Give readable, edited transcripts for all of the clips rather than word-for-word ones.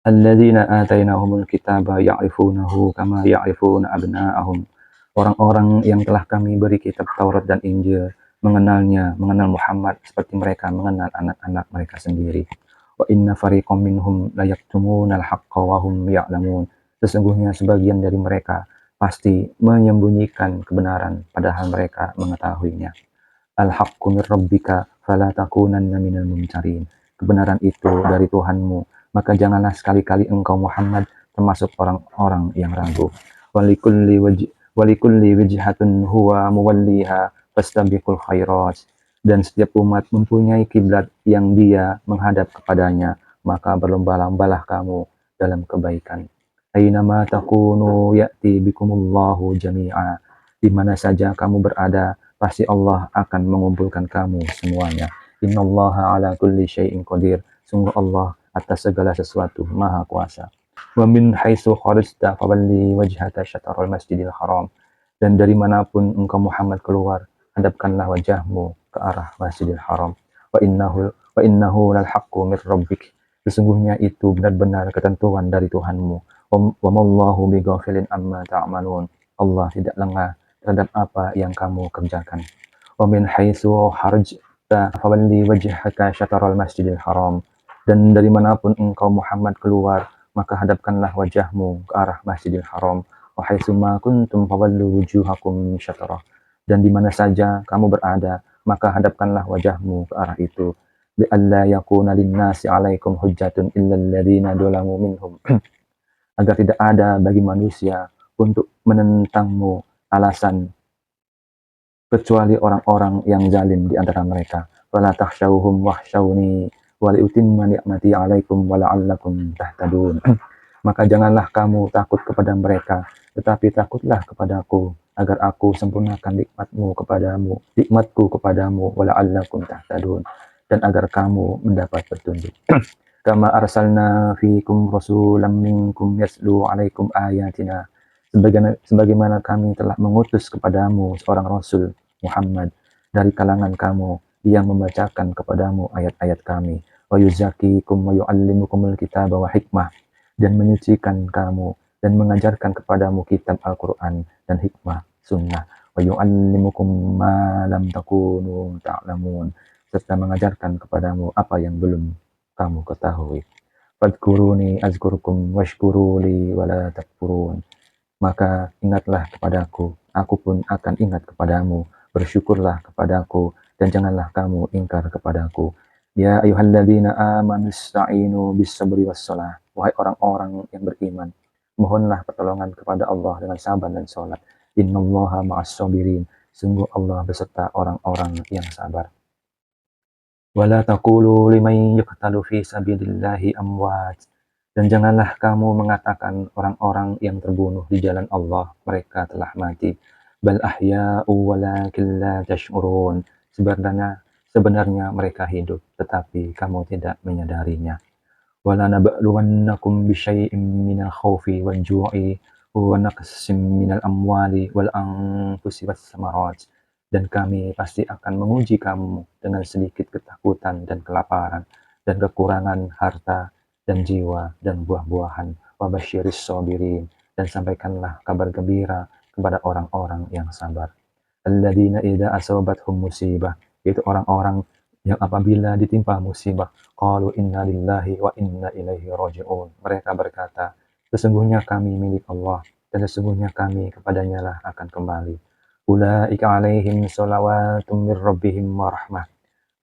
Alladzina atainahumul kitaba ya'rifunahu kama ya'rifuna abna'ahum. Orang-orang yang telah kami beri kitab Taurat dan Injil mengenal Muhammad seperti mereka mengenal anak-anak mereka sendiri. Wa inna fariqam minhum la yaktumunal haqqa wa hum ya'lamun. Sesungguhnya sebagian dari mereka pasti menyembunyikan kebenaran padahal mereka mengetahuinya. Al-haqqu mir rabbika fala takunanna minal mumtarin. Kebenaran itu dari Tuhanmu, maka janganlah sekali-kali engkau Muhammad termasuk orang-orang yang ragu. Walikulli wijhatun huwa muwalliha fastabiqul khairat. Dan setiap umat mempunyai kiblat yang dia menghadap kepadanya, maka berlomba-lombalah kamu dalam kebaikan. Aynama takunu ya'ti bikumullahu jami'a. Di mana saja kamu berada, pasti Allah akan mengumpulkan kamu semuanya. Innallaha ala kulli syai'in qadir. Sungguh Allah atas segala sesuatu maha kuasa. Wa min haitsu kharajta fawalli wajhaka syatral masjidil haram. Dan dari manapun engkau Muhammad keluar, hadapkanlah wajahmu ke arah Masjidil Haram. Wa innahu lal haqqu mir rabbik. Sesungguhnya itu benar-benar ketentuan dari Tuhanmu. Wa mallahu bighafilin amma ta'malun. Allah tidak lengah terhadap apa yang kamu kerjakan. Wa min haitsu kharajta fawalli wajhaka syatral masjidil haram. Dan dari manapun engkau Muhammad keluar, maka hadapkanlah wajahmu ke arah Masjidil Haram. Wa haitsu ma kuntum fawallu wujuhakum syatrah. Dan di mana saja kamu berada, maka hadapkanlah wajahmu ke arah itu. Li alla yakuna linnasi 'alaikum hujjatun illa alladziina dzalamu minhum. Agar tidak ada bagi manusia untuk menentangmu alasan kecuali orang-orang yang zalim di antara mereka. Wala takhshawhum wakhshawni wa liutimma ni'mati 'alaikum wa la'allakum tahtadun. Maka janganlah kamu takut kepada mereka, tetapi takutlah kepadaku agar aku sempurnakan nikmatku kepadamu wa la'allakum tahtadun, dan agar kamu mendapat petunjuk. Kama arsalna fiikum rasulan minkum yatlu 'alaikum ayatina. Sebagaimana kami telah mengutus kepadamu seorang rasul Muhammad dari kalangan kamu yang membacakan kepadamu ayat-ayat kami, wa yuzakkikum wa yu'allimukumul kitaba wa hikmah, dan menyucikan kamu dan mengajarkan kepadamu kitab Al-Quran dan hikmah sunnah, wa yu'allimukum ma lam takunu ta'lamun, serta mengajarkan kepadamu apa yang belum kamu ketahui. Fadkuruni azkurkum washkuruli wala takfurun. Maka ingatlah kepadaku, aku pun akan ingat kepadamu. Bersyukurlah kepadaku, dan janganlah kamu ingkar kepadaku. Ya ayyuhalladzina amanu ista'inu bis-sabri was-shalah. Wahai orang-orang yang beriman, mohonlah pertolongan kepada Allah dengan sabar dan salat. Innallaha ma'as-sabirin. Sungguh Allah beserta orang-orang yang sabar. Wala taqulu liman yuqtalu fi sabilillahi amwat. Dan janganlah kamu mengatakan orang-orang yang terbunuh di jalan Allah, mereka telah mati. Bal ahya'u walakin la tash'urun. Sebenarnya mereka hidup, tetapi kamu tidak menyadarinya. Wala nabluwannakum bisyai'in minal khawfi wal ju'i wa naqsin minal amwali wal anfusi was samarat. Dan kami pasti akan menguji kamu dengan sedikit ketakutan dan kelaparan dan kekurangan harta dan jiwa dan buah-buahan. Wa basyiris sabirin. Dan sampaikanlah kabar gembira kepada orang-orang yang sabar. Alladzina idza asabathum musibah, yaitu orang-orang yang apabila ditimpa musibah, qalu inna lillahi wa inna ilaihi raji'un. Mereka berkata, sesungguhnya kami milik Allah dan sesungguhnya kami kepadanya lah akan kembali. Ulaika alaihim shalawatun mir rabbihim wa rahmah.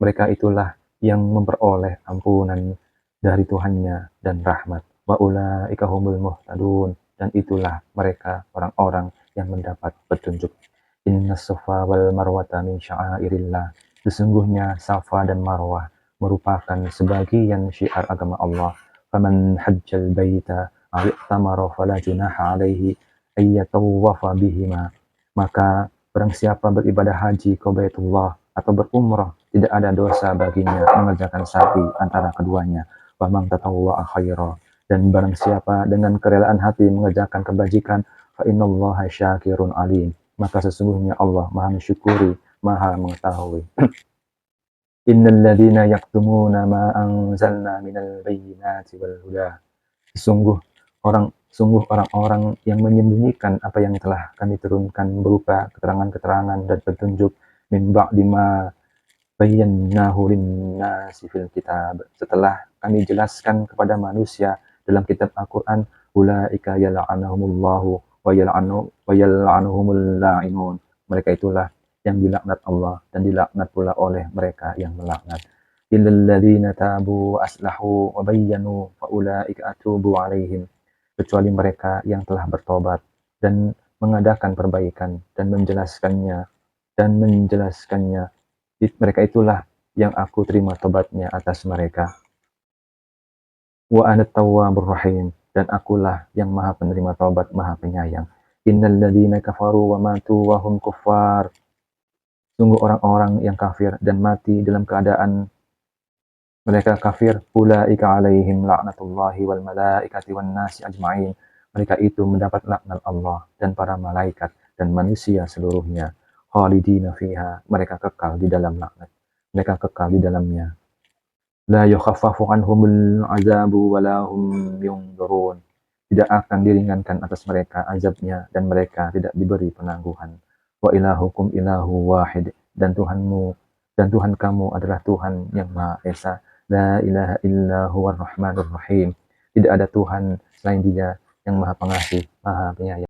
Mereka itulah yang memperoleh ampunan dari Tuhannya dan rahmat. Wa ulaika humul muhtadun. Dan itulah mereka orang-orang yang mendapat petunjuk. Inna safa wal marwata min sya'airillah. Sesungguhnya Safa dan Marwah merupakan sebagian syiar agama Allah. Faman hajjal baita aw i'tamara fala junaha alaihi ayyatawafa bihima. Maka barang siapa beribadah haji ke Baitullah atau berumrah, tidak ada dosa baginya mengerjakan sa'i antara keduanya. Wa man tatawwa'a khaira. Dan barang siapa dengan kerelaan hati mengerjakan kebajikan, fa innallaha syakirun alim. Maka sesungguhnya Allah Maha mensyukuri, Maha mengetahui. Innal ladzina yaktumuna ma anzalna minal bayyinati wal huda Sungguh orang-orang yang menyembunyikan apa yang telah kami turunkan berupa keterangan-keterangan dan petunjuk min ba'di ma bayyanahu lin-nasi fil kitab, setelah kami jelaskan kepada manusia dalam kitab Al-Quran, ulaika yal'anahumullahu wa yal'anuhumul la'inun, mereka itulah yang dilaknat Allah dan dilaknat pula oleh mereka yang melaknat. Illal ladzina tabu wa aslahu wa bayyanu fa ulaika atubu alaihim, kecuali mereka yang telah bertobat dan mengadakan perbaikan dan menjelaskannya, mereka itulah yang aku terima tobatnya atas mereka. Wa anat tawwabur rahim, dan akulah yang maha penerima tobat, maha penyayang. Innal ladzina kafaru wa matu wa hum kuffar, sungguh orang-orang yang kafir dan mati dalam keadaan mereka kafir, ulaika alaihim la'natullahi wal malaikati wan nasi ajma'in, mereka itu mendapat laknat Allah dan para malaikat dan manusia seluruhnya. Khalidina fiha, mereka kekal di dalam laknat, mereka kekal di dalamnya. La yukhaffafu anhumul azabu wa la hum yunzarun, tidak akan diringankan atas mereka azabnya dan mereka tidak diberi penangguhan. Wa ilahukum ilahu wahid, dan Tuhan kamu adalah Tuhan yang Maha Esa. La ilaha illa huwar rahmanur rahim, tidak ada Tuhan selain Dia yang Maha Pengasih, Maha Penyayang.